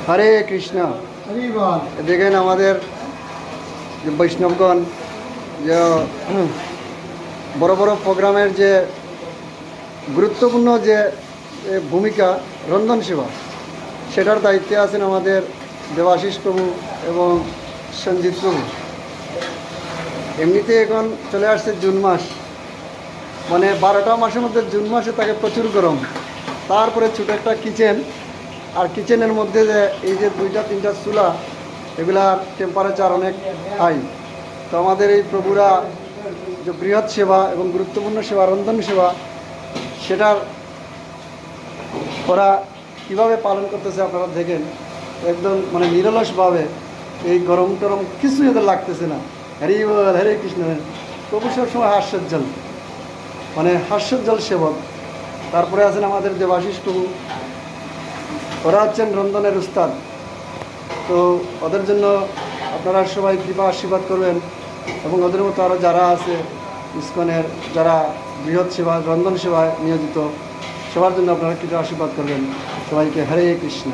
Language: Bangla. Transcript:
হরে কৃষ্ণ। হরি বল। দেখেন আমাদের যে বৈষ্ণবগণ যে বড় বড় প্রোগ্রামের যে গুরুত্বপূর্ণ যে ভূমিকা রন্ধন সেবা, সেটার দায়িত্বে আছেন আমাদের দেবাশিস প্রভু এবং সঞ্জিত প্রভু। এমনিতে এখন চলে আসছে জুন মাস, মানে 12টা মাসের মধ্যে জুন মাসে তাকে প্রচুর গরম, তারপরে ছোটো একটা কিচেন, আর কিচেনের মধ্যে যে এই যে 2-3টা চুলা, এগুলার টেম্পারেচার অনেক হাই। তো আমাদের এই প্রভুরা যে বৃহৎ সেবা এবং গুরুত্বপূর্ণ সেবা রন্ধন সেবা, সেটার ওরা কীভাবে পালন করতেছে আপনারা দেখেন। একদম মানে নিরলসভাবে, এই গরম টরম কিছুই এদের লাগতেছে না। হরি বল, হরে কৃষ্ণ। প্রভু সবসময় হাস্যোজ্জ্বল, মানে হাস্যোজ্জ্বল সেবক। তারপরে আছেন আমাদের দেবাশিস প্রভু, ওরা হচ্ছেন রন্ধনের উস্তাদ। তো ওদের জন্য আপনারা সবাই কৃপা আশীর্বাদ করবেন, এবং ওদের মতো আরও যারা আছে ইসকনের, যারা বৃহৎ সেবা রন্ধন সেবায় নিয়োজিত, সবার জন্য আপনারা কৃপা আশীর্বাদ করবেন। সবাইকে হরে কৃষ্ণ।